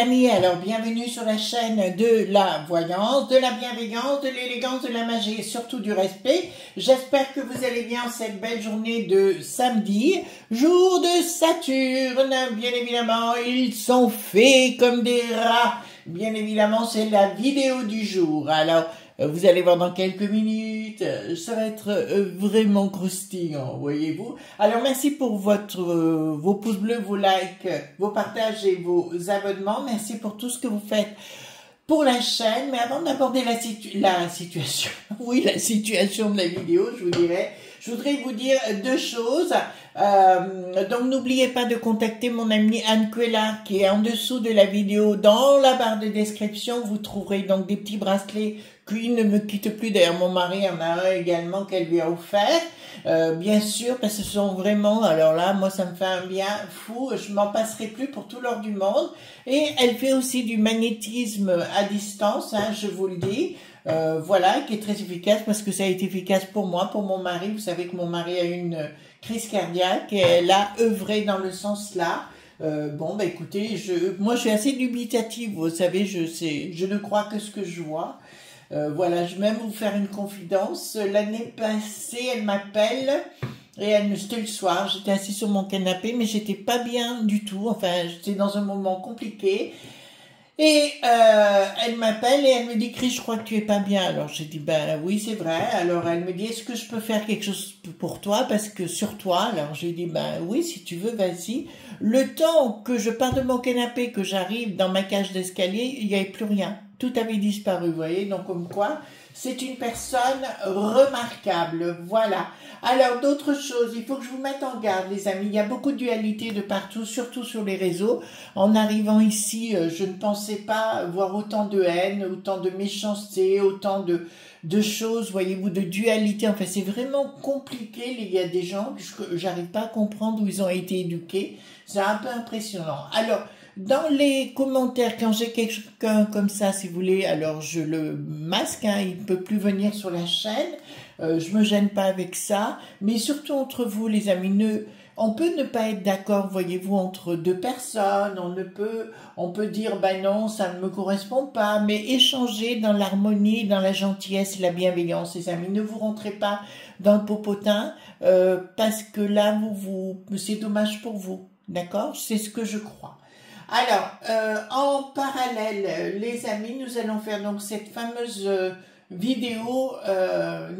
amis, alors bienvenue sur la chaîne de la voyance, de la bienveillance, de l'élégance, de la magie et surtout du respect. J'espère que vous allez bien cette belle journée de samedi, jour de Saturne. Bien évidemment, ils sont faits comme des rats. Bien évidemment, c'est la vidéo du jour. Alors, vous allez voir dans quelques minutes, ça va être vraiment croustillant, voyez-vous. Alors, merci pour vos pouces bleus, vos likes, vos partages et vos abonnements. Merci pour tout ce que vous faites pour la chaîne. Mais avant d'aborder la situation, oui, la situation de la vidéo, je voudrais vous dire deux choses. Donc n'oubliez pas de contacter mon amie Anne Cuella qui est en dessous de la vidéo. Dans la barre de description, vous trouverez donc des petits bracelets qui ne me quittent plus. D'ailleurs, mon mari en a un également qu'elle lui a offert. Bien sûr, parce que ce sont vraiment, alors là, moi ça me fait un bien fou, je m'en passerai plus pour tout l'or du monde. Et elle fait aussi du magnétisme à distance, hein, je vous le dis. Voilà, qui est très efficace parce que ça a été efficace pour moi, pour mon mari. Vous savez que mon mari a eu une crise cardiaque et elle a œuvré dans le sens là. Bon, bah écoutez, moi je suis assez dubitative, vous savez, je ne crois que ce que je vois. Voilà, je vais même vous faire une confidence. L'année passée, elle m'appelle et c'était le soir. J'étais assise sur mon canapé, mais j'étais pas bien du tout. Enfin, j'étais dans un moment compliqué. Et elle m'appelle et elle me dit, Chris, je crois que tu es pas bien. Alors j'ai dit, ben oui, c'est vrai. Alors elle me dit, est-ce que je peux faire quelque chose pour toi, parce que sur toi. Alors j'ai dit, ben oui, si tu veux, vas-y. Le temps que je pars de mon canapé, que j'arrive dans ma cage d'escalier, il n'y avait plus rien. Tout avait disparu, vous voyez. Donc comme quoi, c'est une personne remarquable. Voilà. Alors d'autres choses, il faut que je vous mette en garde, les amis. Il y a beaucoup de dualité de partout, surtout sur les réseaux. En arrivant ici, je ne pensais pas voir autant de haine, autant de méchanceté, autant de choses, voyez-vous, de dualité. Enfin, c'est vraiment compliqué. Il y a des gens que j'arrive pas à comprendre où ils ont été éduqués. C'est un peu impressionnant. Alors, dans les commentaires, quand j'ai quelqu'un comme ça, si vous voulez, alors je le masque, hein, il ne peut plus venir sur la chaîne. Je me gêne pas avec ça. Mais surtout entre vous, les amis, on peut ne pas être d'accord, voyez-vous, entre deux personnes. On peut dire, ben non, ça ne me correspond pas. Mais échanger dans l'harmonie, dans la gentillesse et la bienveillance, les amis. Ne vous rentrez pas dans le popotin, parce que là, c'est dommage pour vous. D'accord? C'est ce que je crois. Alors, en parallèle, les amis, nous allons faire donc cette fameuse vidéo,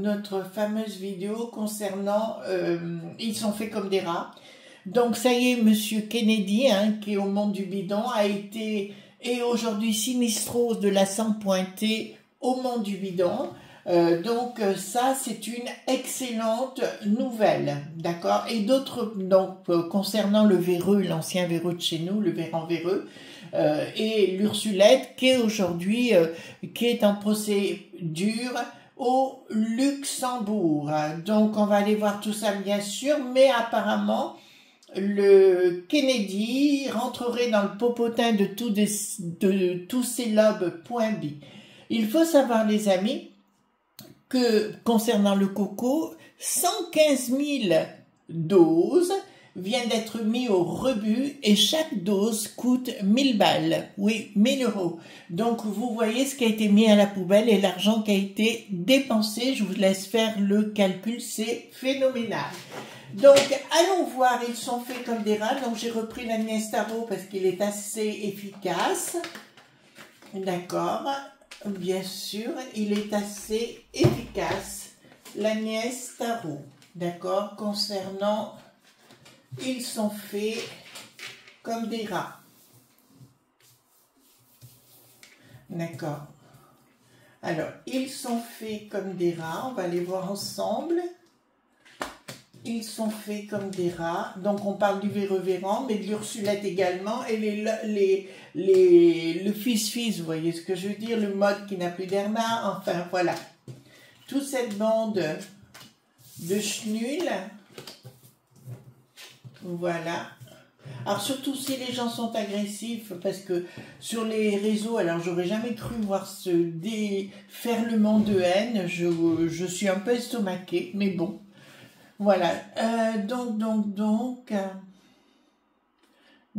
notre fameuse vidéo concernant ils sont faits comme des rats. Donc ça y est, Monsieur Kennedy, hein, qui est au monde du bidon, est aujourd'hui sinistrose de la sang pointée au monde du bidon. Donc ça, c'est une excellente nouvelle, d'accord. Et d'autres, donc concernant le véreux, l'ancien véreux de chez nous, le Véran véreux, et l'Ursulette, qui est aujourd'hui, qui est en procédure au Luxembourg. Donc on va aller voir tout ça bien sûr, mais apparemment le Kennedy rentrerait dans le popotin de tous ces lobes point B. Il faut savoir, les amis, que concernant le coco, 115 000 doses viennent d'être mis au rebut et chaque dose coûte 1000 balles, oui, 1000 euros. Donc vous voyez ce qui a été mis à la poubelle et l'argent qui a été dépensé. Je vous laisse faire le calcul, c'est phénoménal. Donc allons voir, ils sont faits comme des rats. Donc j'ai repris l'Agnès Tarot parce qu'il est assez efficace. D'accord. Bien sûr, il est assez efficace, l'Agnès Tarot, d'accord, concernant, ils sont faits comme des rats, d'accord. Alors, ils sont faits comme des rats, on va les voir ensemble. Ils sont faits comme des rats. Donc, on parle du véreux Véran, mais de l'Ursulette également. Et le fils-fils, vous voyez ce que je veux dire? Le mode qui n'a plus d'Erna. Enfin, voilà. Toute cette bande de schnull. Voilà. Alors, surtout si les gens sont agressifs, parce que sur les réseaux, alors, j'aurais jamais cru voir ce déferlement de haine. Je suis un peu estomaquée, mais bon. Voilà,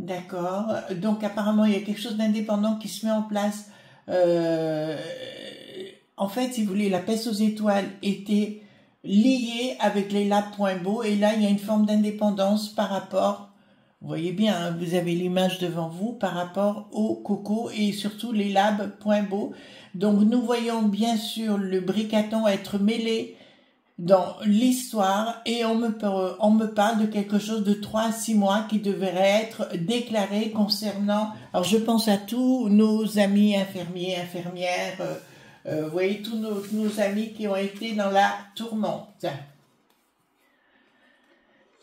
D'accord. Donc apparemment, il y a quelque chose d'indépendant qui se met en place. En fait, si vous voulez, la peste aux étoiles était liée avec les labs Point Beau. Et là, il y a une forme d'indépendance par rapport, vous voyez bien, hein, vous avez l'image devant vous, par rapport au coco et surtout les labs Point Beau. Donc nous voyons bien sûr le Bricaton être mêlé dans l'histoire et on me parle de quelque chose de 3 à 6 mois qui devrait être déclaré concernant, alors je pense à tous nos amis infirmiers, infirmières, vous voyez, tous nos amis qui ont été dans la tourmente.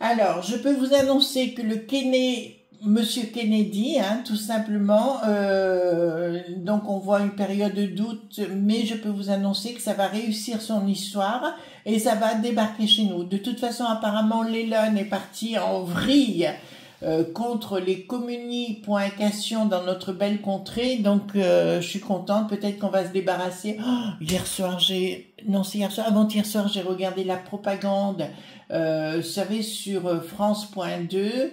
Alors, je peux vous annoncer que Monsieur Kennedy, hein, tout simplement, donc on voit une période de doute, mais je peux vous annoncer que ça va réussir son histoire et ça va débarquer chez nous. De toute façon, apparemment, l'Elon est parti en vrille contre les communications dans notre belle contrée, donc je suis contente, peut-être qu'on va se débarrasser. Oh, hier soir, avant-hier soir, j'ai regardé la propagande, vous savez, sur France.2,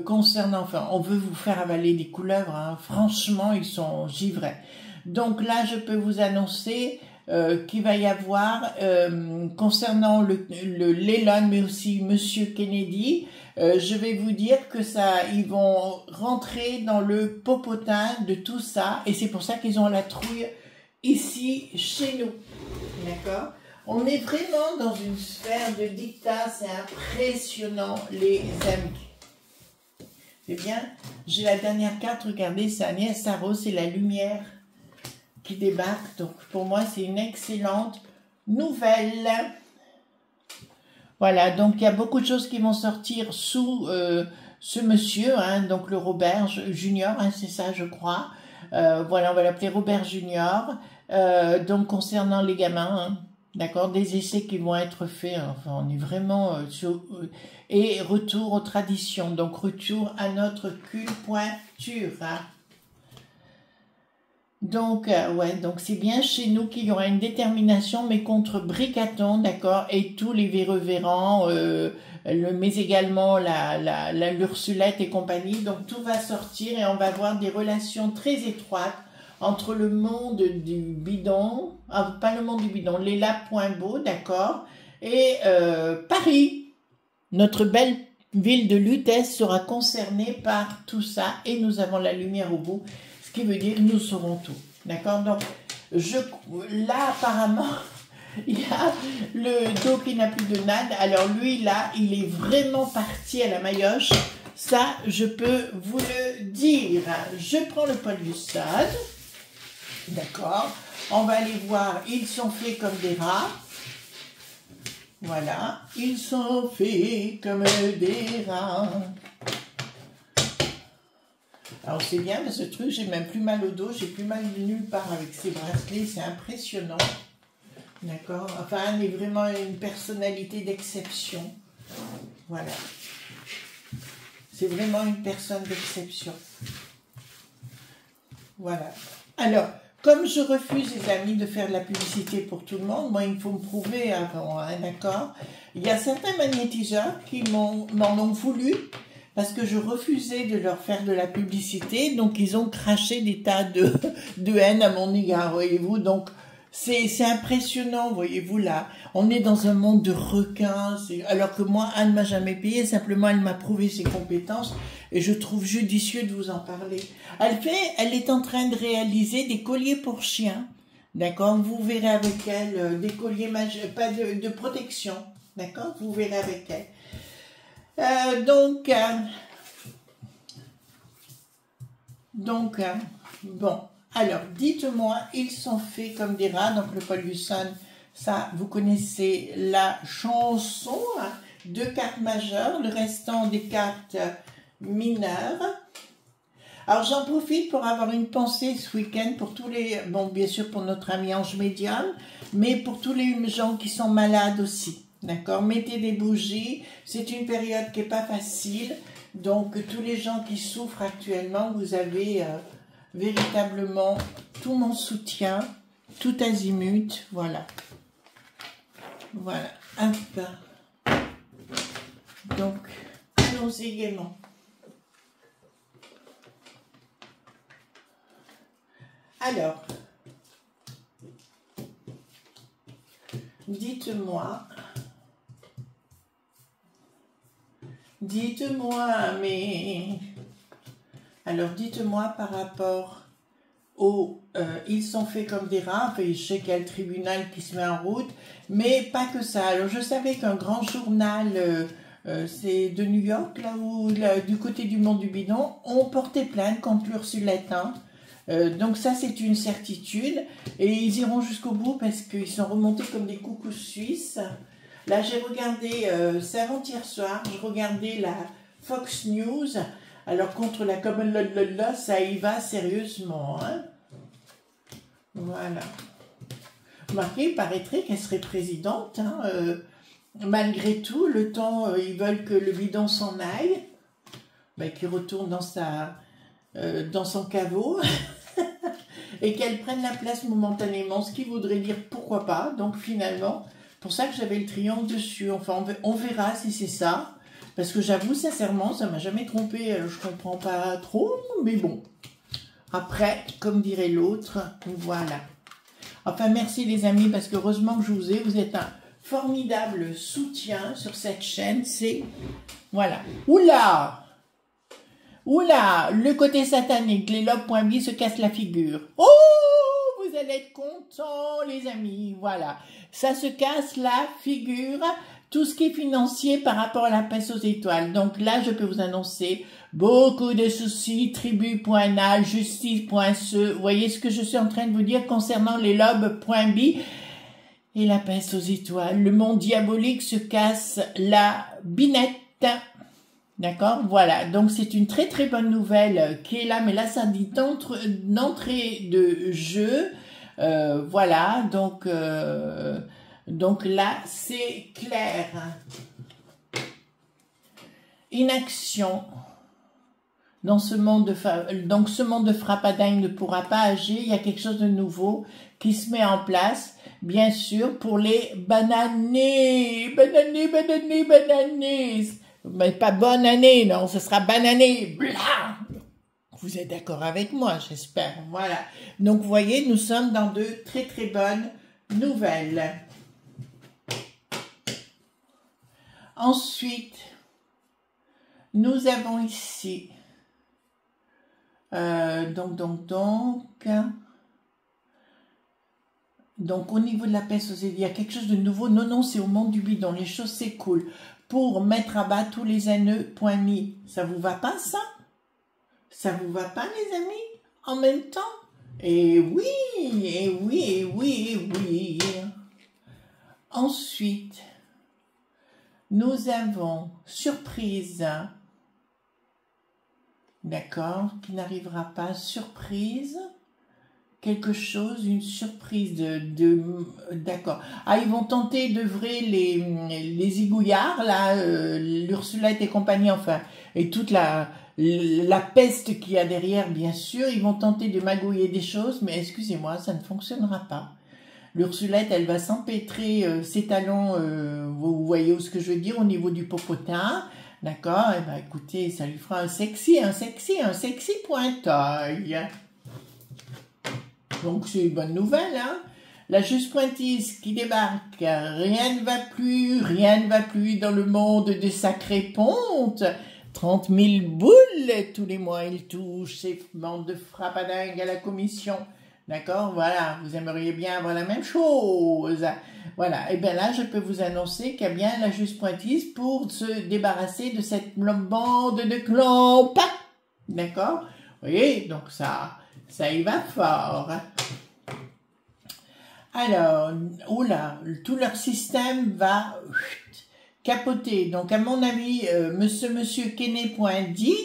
concernant, enfin, on veut vous faire avaler des couleuvres, hein, franchement, ils sont givrés. Donc là, je peux vous annoncer qu'il va y avoir, concernant l'Elon, mais aussi Monsieur Kennedy, je vais vous dire que ils vont rentrer dans le popotin de tout ça, et c'est pour ça qu'ils ont la trouille ici, chez nous. D'accord? On est vraiment dans une sphère de dictat, c'est impressionnant, les amis. C'est bien. J'ai la dernière carte, regardez, c'est Agnès Sarro, c'est la lumière qui débarque. Donc pour moi, c'est une excellente nouvelle. Voilà, donc il y a beaucoup de choses qui vont sortir sous ce monsieur, hein, donc le Robert Junior, hein, c'est ça je crois. Voilà, on va l'appeler Robert Junior. Donc concernant les gamins, hein, d'accord, des essais qui vont être faits, enfin on est vraiment et retour aux traditions, donc retour à notre culture. Hein. Donc, ouais, donc c'est bien chez nous qu'il y aura une détermination, mais contre Bricaton, d'accord, et tous les véreux-vérants, mais également l'Ursulette et compagnie. Donc tout va sortir et on va avoir des relations très étroites entre le monde du bidon, pas le monde du bidon, les labs Point Beau, d'accord, et Paris, notre belle ville de Lutèce sera concernée par tout ça et nous avons la lumière au bout. Ce qui veut dire que nous saurons tout. D'accord? Donc, là, apparemment, il y a le dos qui n'a plus de nade. Alors, lui, là, il est vraiment parti à la maillotche. Ça, je peux vous le dire. Je prends le Paul-Gustave. D'accord? On va aller voir. Ils sont faits comme des rats. Voilà. Ils sont faits comme des rats. Alors c'est bien, mais ce truc, j'ai même plus mal au dos, j'ai plus mal nulle part avec ces bracelets, c'est impressionnant. D'accord? Enfin, Anne est vraiment une personnalité d'exception. Voilà. C'est vraiment une personne d'exception. Voilà. Alors, comme je refuse, les amis, de faire de la publicité pour tout le monde, moi, il faut me prouver avant, hein, d'accord? Il y a certains magnétiseurs qui m'en ont voulu, parce que je refusais de leur faire de la publicité, donc ils ont craché des tas de haine à mon égard, voyez-vous. Donc c'est impressionnant, voyez-vous, là. On est dans un monde de requins, alors que moi, Anne m'a jamais payé, simplement elle m'a prouvé ses compétences, et je trouve judicieux de vous en parler. Elle est en train de réaliser des colliers pour chiens, d'accord? Vous verrez avec elle des colliers pas de protection, d'accord? Vous verrez avec elle. Bon, alors, dites-moi, ils sont faits comme des rats, donc le Paul Gusson, ça, vous connaissez la chanson, hein, 2 cartes majeures, le restant des cartes mineures. Alors, j'en profite pour avoir une pensée ce week-end pour tous les, bon, bien sûr pour notre ami Ange Médium, mais pour tous les gens qui sont malades aussi. D'accord, mettez des bougies, c'est une période qui n'est pas facile, donc tous les gens qui souffrent actuellement, vous avez véritablement tout mon soutien, tout azimut, voilà. Voilà, hop. Donc, allons-y gaiement. Alors, dites-moi, mais... Alors, dites-moi par rapport au... ils sont faits comme des rats, et je sais qu'il y a le tribunal qui se met en route, mais pas que ça. Alors, je savais qu'un grand journal, c'est de New York, du côté du Mont du Bidon, ont porté plainte contre l'Ursulette. Donc ça, c'est une certitude. Et ils iront jusqu'au bout parce qu'ils sont remontés comme des coucous suisses. Là, j'ai regardé, c'est avant-hier soir, je regardais la Fox News. Alors, contre la Common Law, ça y va sérieusement. Hein. Voilà. Remarquez, il paraîtrait qu'elle serait présidente. Hein, malgré tout, le temps, ils veulent que le bidon s'en aille. Ben, qu'il retourne dans son caveau. Et qu'elle prenne la place momentanément, ce qui voudrait dire pourquoi pas. Donc, finalement, pour ça que j'avais le triomphe dessus. Enfin, on verra si c'est ça. Parce que j'avoue, sincèrement, ça m'a jamais trompé. Je comprends pas trop, mais bon. Après, comme dirait l'autre, voilà. Enfin, merci les amis, parce que heureusement que je vous ai. Vous êtes un formidable soutien sur cette chaîne. C'est... Voilà. Oula! Oula! Le côté satanique, les lobes.bi se cassent la figure. Oh! Vous allez être contents, les amis. Voilà. Ça se casse la figure. Tout ce qui est financier par rapport à la peste aux étoiles. Donc là, je peux vous annoncer beaucoup de soucis, tribu.na, justice.ce. Vous voyez ce que je suis en train de vous dire concernant les lobes.bi et la peste aux étoiles. Le monde diabolique se casse la binette. D'accord? Voilà. Donc c'est une très très bonne nouvelle qui est là. Mais là, ça dit d'entrée de jeu. Voilà. Donc là, c'est clair. Inaction. Dans ce monde donc ce monde de frappadingue ne pourra pas agir. Il y a quelque chose de nouveau qui se met en place. Bien sûr, pour les bananés. Bananés. Mais pas bonne année, non. Ce sera bananée. Blah. Vous êtes d'accord avec moi, j'espère. Voilà. Donc, vous voyez, nous sommes dans de très très bonnes nouvelles. Ensuite, nous avons ici, donc au niveau de la peste aux étoiles, il y a quelque chose de nouveau. Non, c'est au monde du bidon. Les choses s'écoulent pour mettre à bas tous les haineux.me. Ça vous va pas, ça? Ça vous va pas, les amis? En même temps? Eh oui, eh oui, eh oui, eh oui. Ensuite, nous avons surprise, d'accord, qui n'arrivera pas, surprise, quelque chose, une surprise d'accord. Ah, ils vont tenter d'œuvrer les zigouillards, là, l'Ursulette et compagnie, enfin, et toute la peste qu'il y a derrière, bien sûr, ils vont tenter de magouiller des choses, mais excusez-moi, ça ne fonctionnera pas. L'Ursulette, elle va s'empêtrer ses talons, vous voyez ce que je veux dire, au niveau du popotin, d'accord? Eh ben, écoutez, ça lui fera un sexy pointail. Donc, c'est une bonne nouvelle, hein? La juste pointise qui débarque, rien ne va plus dans le monde de sacré ponte. 30 000 boules tous les mois, il touche ces bandes de frappadingue à la commission. D'accord? Voilà, vous aimeriez bien avoir la même chose. Voilà, et bien là, je peux vous annoncer qu'il y a bien la juste pointise pour se débarrasser de cette bande de clompes. D'accord? Vous voyez, donc ça y va fort. Alors, oula, tout leur système va capoter. Donc, à mon avis, monsieur Kenney.dit,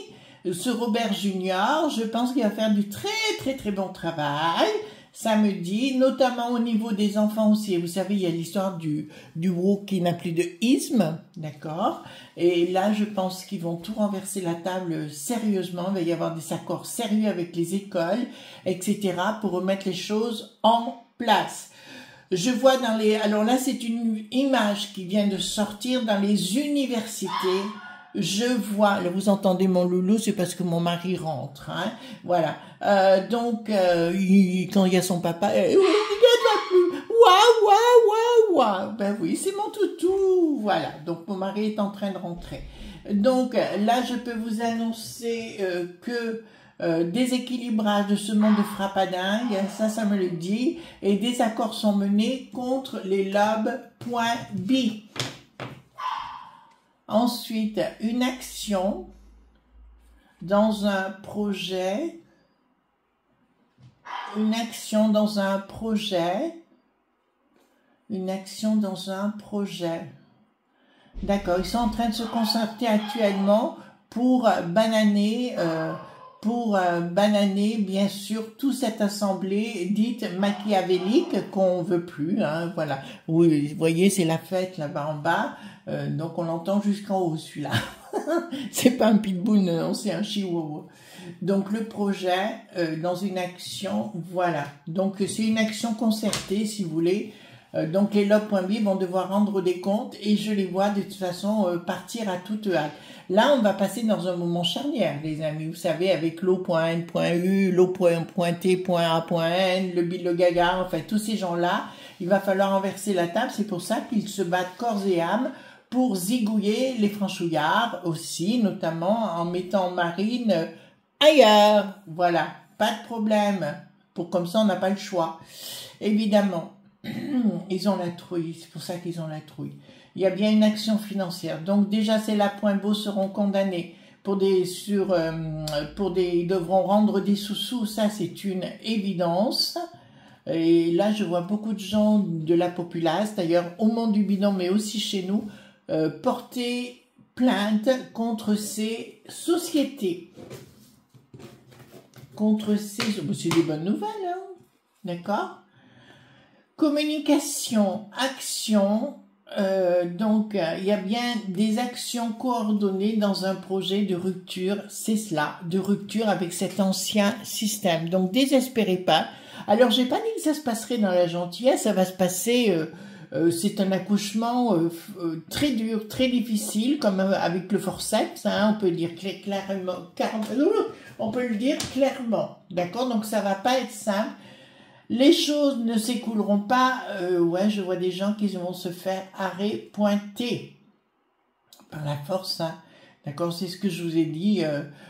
ce Robert Junior, je pense qu'il va faire du très très très bon travail samedi, notamment au niveau des enfants aussi. Vous savez, il y a l'histoire du woke qui n'a plus de isme, d'accord? Et là, je pense qu'ils vont tout renverser la table sérieusement. Il va y avoir des accords sérieux avec les écoles, etc. pour remettre les choses en place. Je vois alors là, c'est une image qui vient de sortir dans les universités. je vois, là vous entendez mon loulou, c'est parce que mon mari rentre, hein, voilà. Donc, quand il y a son papa, waouh, waouh, waouh, waouh, ben oui, c'est mon toutou, voilà. Donc mon mari est en train de rentrer. Donc là, je peux vous annoncer que déséquilibrage de ce monde de frappadingue, ça me le dit, et des accords sont menés contre les lobes point B. Ensuite, une action dans un projet, une action dans un projet, une action dans un projet. D'accord, ils sont en train de se concerter actuellement pour bananer, bien sûr, toute cette assemblée dite machiavélique qu'on veut plus, hein, voilà. Oui, vous voyez, c'est la fête là-bas en bas, donc on l'entend jusqu'en haut, celui-là. C'est pas un pitbull, non, c'est un chihuahua. Donc le projet, dans une action, voilà. Donc c'est une action concertée, si vous voulez. Donc les lobes.b vont devoir rendre des comptes et je les vois de toute façon partir à toute hâte. Là, on va passer dans un moment charnière, les amis. Vous savez, avec l'O.N.U, l'O.T.A.N, le Bill le Gaga, enfin tous ces gens-là, il va falloir renverser la table. C'est pour ça qu'ils se battent corps et âme pour zigouiller les franchouillards aussi, notamment en mettant Marine ailleurs. Voilà, pas de problème. Comme ça, on n'a pas le choix. Évidemment. Ils ont la trouille, c'est pour ça qu'ils ont la trouille. Il y a bien une action financière. Donc déjà, ces lapins-beaux seront condamnés ils devront rendre des sous-sous, ça c'est une évidence. Et là, je vois beaucoup de gens de la populace, d'ailleurs au monde du bidon, mais aussi chez nous, porter plainte contre ces sociétés. C'est des bonnes nouvelles, hein, d'accord? Communication, action, donc il y a bien des actions coordonnées dans un projet de rupture, c'est cela, de rupture avec cet ancien système. Donc désespérez pas. Alors j'ai pas dit que ça se passerait dans la gentillesse, ça va se passer, c'est un accouchement très dur, très difficile, comme avec le forceps, hein, on peut dire clairement, on peut le dire clairement, d'accord? Donc ça va pas être simple. Les choses ne s'écouleront pas, ouais, je vois des gens qui vont se faire arrêt pointé par la force, hein. D'accord, c'est ce que je vous ai dit.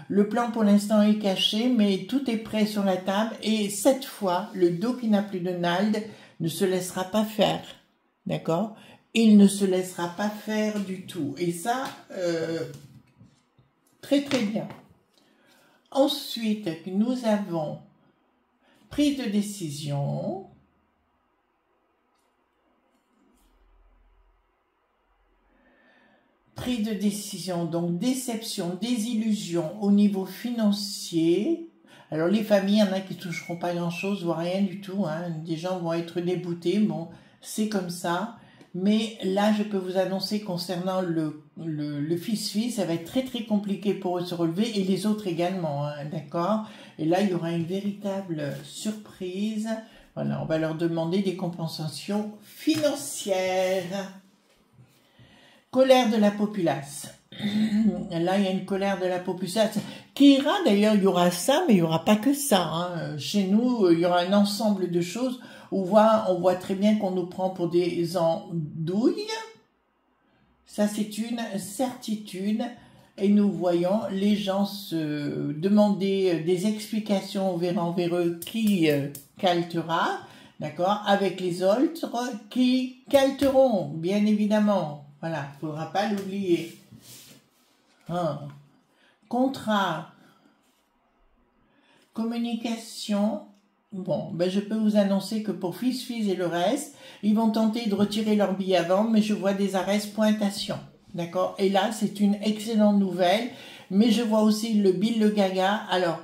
Le plan pour l'instant est caché, mais tout est prêt sur la table et cette fois, le dos qui n'a plus de nalde ne se laissera pas faire, d'accord? Il ne se laissera pas faire du tout et ça, très très bien. Ensuite, nous avons prise de décision, donc déception, désillusion au niveau financier. Alors les familles, il y en a qui toucheront pas grand-chose, voire rien du tout, hein. Des gens vont être déboutés, bon, c'est comme ça. Mais là, je peux vous annoncer concernant le fils-fils, ça va être très très compliqué pour eux de se relever et les autres également, hein, d'accord? Et là, il y aura une véritable surprise. Voilà, on va leur demander des compensations financières. Colère de la populace. Là, il y a une colère de la populace qui ira, d'ailleurs, il y aura ça, mais il n'y aura pas que ça, hein. Chez nous, il y aura un ensemble de choses. On voit très bien qu'on nous prend pour des andouilles. Ça, c'est une certitude. Et nous voyons les gens se demander des explications envers eux qui caltera, d'accord, avec les autres qui calteront, bien évidemment. Voilà, il ne faudra pas l'oublier. Hein. Contrat, communication. Bon, ben je peux vous annoncer que pour Fils et le reste, ils vont tenter de retirer leur billet avant, mais je vois des arrêts pointation. D'accord? Et là, c'est une excellente nouvelle, mais je vois aussi le Bill le Gaga. Alors,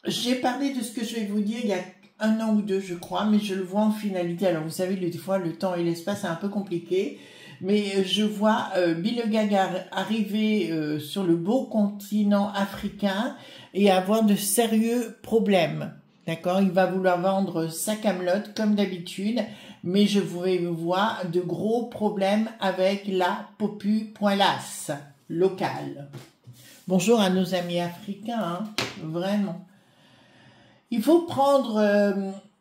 j'ai parlé de ce que je vais vous dire il y a 1 an ou 2, je crois, mais je le vois en finalité. Alors, vous savez, des fois, le temps et l'espace, c'est un peu compliqué, mais je vois Bill le Gaga arriver sur le beau continent africain et avoir de sérieux problèmes. D'accord, il va vouloir vendre sa camelote comme d'habitude, mais je vois de gros problèmes avec la popu.las. local. Bonjour à nos amis africains, hein, vraiment. Il faut prendre,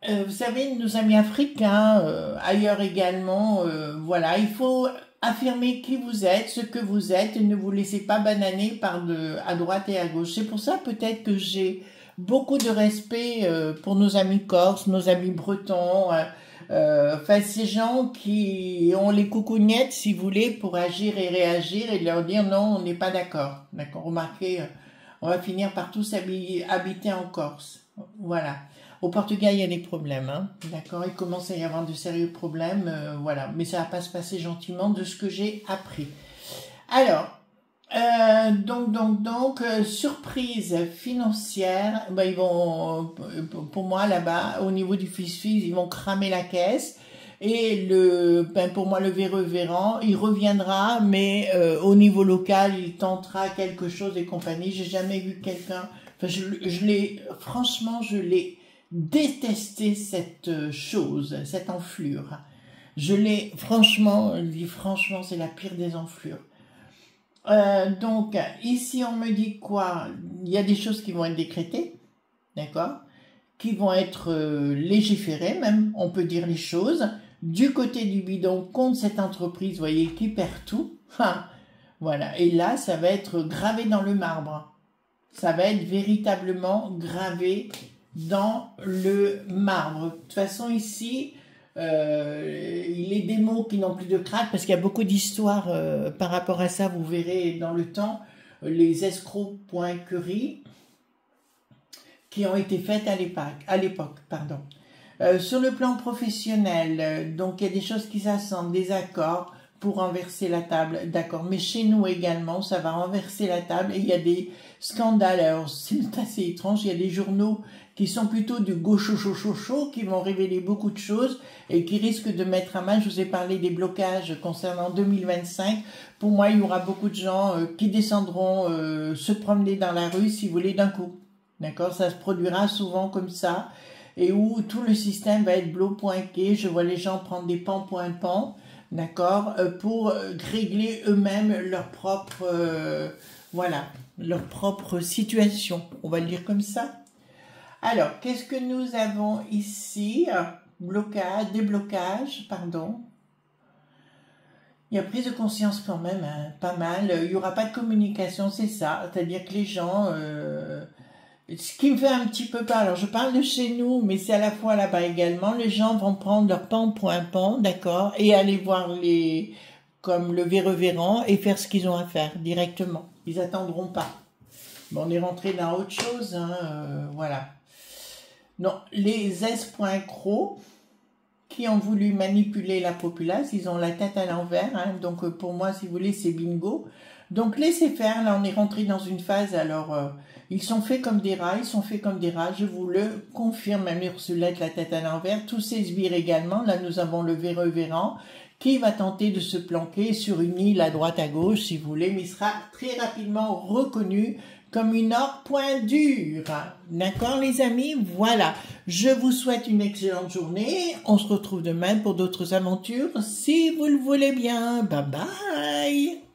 vous savez, nos amis africains, ailleurs également, voilà, il faut affirmer qui vous êtes, ce que vous êtes, et ne vous laissez pas bananer à droite et à gauche. C'est pour ça peut-être que j'ai beaucoup de respect pour nos amis corses, nos amis bretons, enfin ces gens qui ont les coucougnettes, si vous voulez, pour agir et réagir et leur dire non, on n'est pas d'accord. D'accord, remarquez, on va finir par tous habiter en Corse. Voilà. Au Portugal, il y a des problèmes, hein. D'accord, il commence à y avoir de sérieux problèmes, voilà. Mais ça va pas se passer gentiment de ce que j'ai appris. Alors, surprise financière, ben ils vont, pour moi là-bas, au niveau du fils-fils, ils vont cramer la caisse. Et pour moi, le véreux Véran, il reviendra, mais au niveau local, il tentera quelque chose et compagnie. J'ai jamais vu quelqu'un, enfin, franchement, je l'ai détesté cette chose, cette enflure. Franchement, c'est la pire des enflures. Donc, ici, on me dit quoi? Il y a des choses qui vont être décrétées, d'accord? Qui vont être légiférées, même, on peut dire les choses. Du côté du bidon, contre cette entreprise, vous voyez, qui perd tout. Voilà, et là, ça va être gravé dans le marbre. Ça va être véritablement gravé dans le marbre. De toute façon, ici, il est des mots qui n'ont plus de craque, parce qu'il y a beaucoup d'histoires par rapport à ça, vous verrez dans le temps, les escroqueries qui ont été faites à l'époque. Sur le plan professionnel, donc il y a des choses qui s'assemblent, des accords pour renverser la table, d'accord, mais chez nous également, ça va renverser la table, et il y a des scandales. Alors c'est assez étrange, il y a des journaux qui sont plutôt du gaucho-chaud, qui vont révéler beaucoup de choses et qui risquent de mettre à mal. Je vous ai parlé des blocages concernant 2025. Pour moi, il y aura beaucoup de gens qui descendront se promener dans la rue, si vous voulez, d'un coup. D'accord, ça se produira souvent comme ça, et où tout le système va être bloqué. Je vois les gens prendre des pans, d'accord, pour régler eux-mêmes leur propre, leur propre situation. On va le dire comme ça. Alors, qu'est-ce que nous avons ici? Déblocage, pardon. Il y a prise de conscience quand même, hein, pas mal. Il n'y aura pas de communication, c'est ça. C'est-à-dire que les gens... ce qui me fait un petit peu peur, alors je parle de chez nous, mais c'est à la fois là-bas également, les gens vont prendre leur pan, d'accord, et aller voir comme le véreux Véran, et faire ce qu'ils ont à faire directement. Ils attendront pas. Bon, on est rentré dans autre chose, hein, voilà. Non, les espoincrocs qui ont voulu manipuler la populace, ils ont la tête à l'envers, hein, donc pour moi, si vous voulez, c'est bingo. Donc laissez faire, là on est rentré dans une phase, alors ils sont faits comme des rats, je vous le confirme, même Ursulette, la tête à l'envers, tous ces sbires également, là nous avons le véreux Véran, qui va tenter de se planquer sur une île à droite à gauche, si vous voulez, mais il sera très rapidement reconnu comme une orque point dur. D'accord les amis? Voilà. Je vous souhaite une excellente journée. On se retrouve demain pour d'autres aventures, si vous le voulez bien. Bye bye.